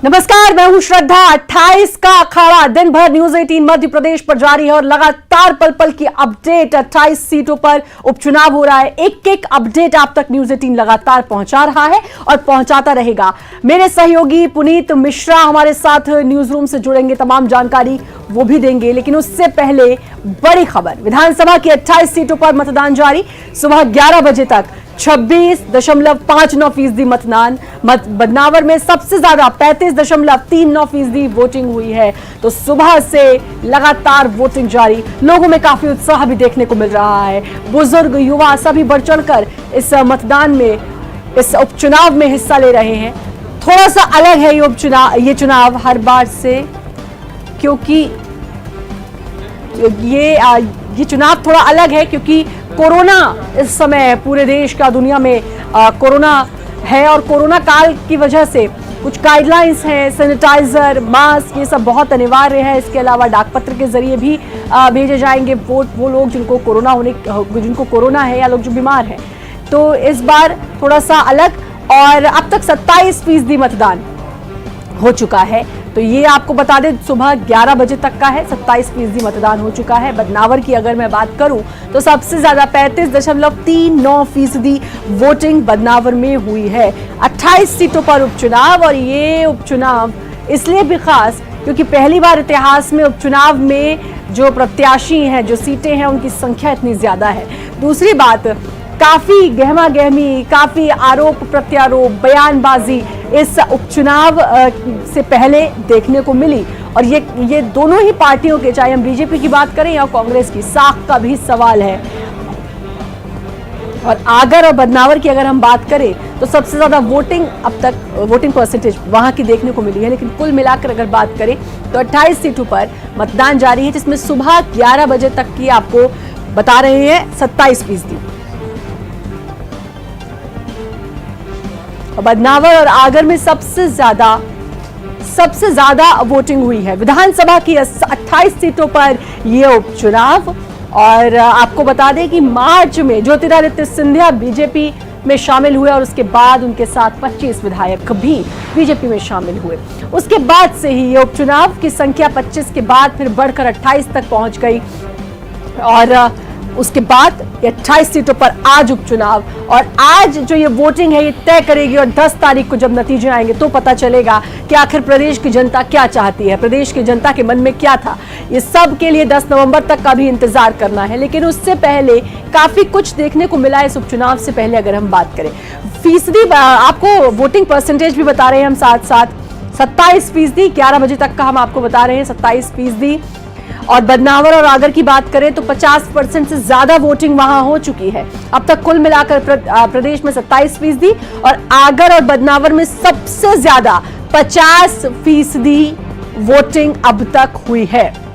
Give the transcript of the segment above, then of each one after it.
नमस्कार, मैं हूं श्रद्धा। 28 का अखाड़ा दिन भर न्यूज 18 मध्य प्रदेश पर जारी है और लगातार पल पल की अपडेट। 28 सीटों पर उपचुनाव हो रहा है। एक एक अपडेट आप तक न्यूज 18 लगातार पहुंचा रहा है और पहुंचाता रहेगा। मेरे सहयोगी पुनीत मिश्रा हमारे साथ न्यूज रूम से जुड़ेंगे, तमाम जानकारी वो भी देंगे। लेकिन उससे पहले बड़ी खबर, विधानसभा की 28 सीटों पर मतदान जारी। सुबह 11 बजे तक 26.59% मतदान। बदनावर में सबसे ज्यादा 35.39% वोटिंग हुई है। तो सुबह से लगातार वोटिंग जारी, लोगों में काफी उत्साह भी देखने को मिल रहा है। बुजुर्ग, युवा सभी बढ़ चढ़कर इस मतदान में, इस उपचुनाव में हिस्सा ले रहे हैं। थोड़ा सा अलग है ये चुनाव हर बार से, क्योंकि ये चुनाव थोड़ा अलग है क्योंकि कोरोना इस समय पूरे देश का, दुनिया में कोरोना है और कोरोना काल की वजह से कुछ गाइडलाइंस हैं, सैनिटाइजर, मास्क, ये सब बहुत अनिवार्य है। इसके अलावा डाकपत्र के जरिए भी भेजे जाएंगे वोट वो लोग जिनको कोरोना है या लोग जो बीमार हैं। तो इस बार थोड़ा सा अलग, और अब तक 27% मतदान हो चुका है। तो ये आपको बता दें, सुबह 11 बजे तक का है, 27% मतदान हो चुका है। बदनावर की अगर मैं बात करूं तो सबसे ज्यादा 35.39% वोटिंग बदनावर में हुई है। 28 सीटों पर उपचुनाव, और ये उपचुनाव इसलिए भी खास क्योंकि पहली बार इतिहास में उपचुनाव में जो प्रत्याशी हैं, जो सीटें हैं, उनकी संख्या इतनी ज्यादा है। दूसरी बात, काफी गहमा गहमी, काफी आरोप प्रत्यारोप, बयानबाजी इस उपचुनाव से पहले देखने को मिली। और ये दोनों ही पार्टियों के, चाहे हम बीजेपी की बात करें या कांग्रेस की, साख का भी सवाल है। और आगर और बदनावर की अगर हम बात करें तो सबसे ज्यादा वोटिंग अब तक, वोटिंग परसेंटेज वहां की देखने को मिली है। लेकिन कुल मिलाकर अगर बात करें तो 28 सीटों पर मतदान जारी है, जिसमें सुबह 11 बजे तक की आपको बता रहे हैं 27%। बदनावर और आगर में सबसे ज्यादा वोटिंग हुई है। विधानसभा की 28 सीटों पर यह उपचुनाव। और आपको बता दें कि मार्च में ज्योतिरादित्य सिंधिया बीजेपी में शामिल हुए और उसके बाद उनके साथ 25 विधायक भी बीजेपी में शामिल हुए। उसके बाद से ही ये उपचुनाव की संख्या 25 के बाद फिर बढ़कर 28 तक पहुंच गई। और उसके बाद 28 सीटों पर आज उपचुनाव, और आज जो ये वोटिंग है ये तय करेगी। और 10 तारीख को जब नतीजे आएंगे तो पता चलेगा कि आखिर प्रदेश की जनता क्या चाहती है, प्रदेश की जनता के मन में क्या था। ये सब के लिए 10 नवंबर तक का भी इंतजार करना है। लेकिन उससे पहले काफी कुछ देखने को मिला इस उपचुनाव से पहले। अगर हम बात करें फीसदी, आपको वोटिंग परसेंटेज भी बता रहे हैं हम साथ साथ। 27%, 11 बजे तक का हम आपको बता रहे हैं 27%। और बदनावर और आगर की बात करें तो 50% से ज्यादा वोटिंग वहां हो चुकी है। अब तक कुल मिलाकर प्रदेश में 27%, और आगर और बदनावर में सबसे ज्यादा 50% वोटिंग अब तक हुई है।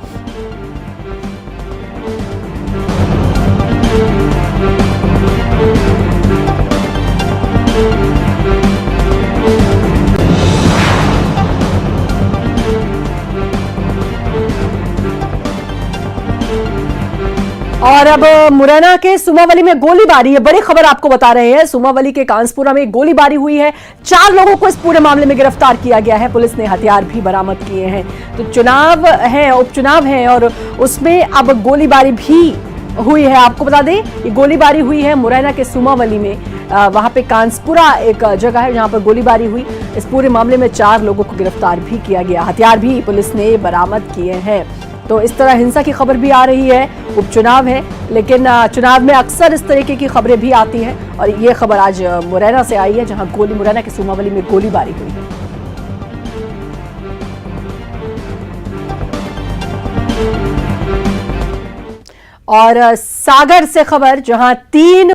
और अब मुरैना के सुमावली में गोलीबारी है। बड़ी खबर आपको बता रहे हैं, सुमावली के कांसपुरा में गोलीबारी हुई है। 4 लोगों को इस पूरे मामले में गिरफ्तार किया गया है। पुलिस ने हथियार भी बरामद किए हैं। तो चुनाव है, उपचुनाव है, और उसमें अब गोलीबारी भी हुई है। आपको बता दें, ये गोलीबारी हुई है मुरैना के सुमावली में। वहां पे कांसपुरा एक जगह है जहां पर गोलीबारी हुई। इस पूरे मामले में 4 लोगों को गिरफ्तार भी किया गया, हथियार भी पुलिस ने बरामद किए हैं। तो इस तरह हिंसा की खबर भी आ रही है। उपचुनाव है, लेकिन चुनाव में अक्सर इस तरीके की खबरें भी आती हैं। और ये खबर आज मुरैना से आई है, जहां मुरैना के सुमावली में गोलीबारी हुई है। और सागर से खबर, जहां 3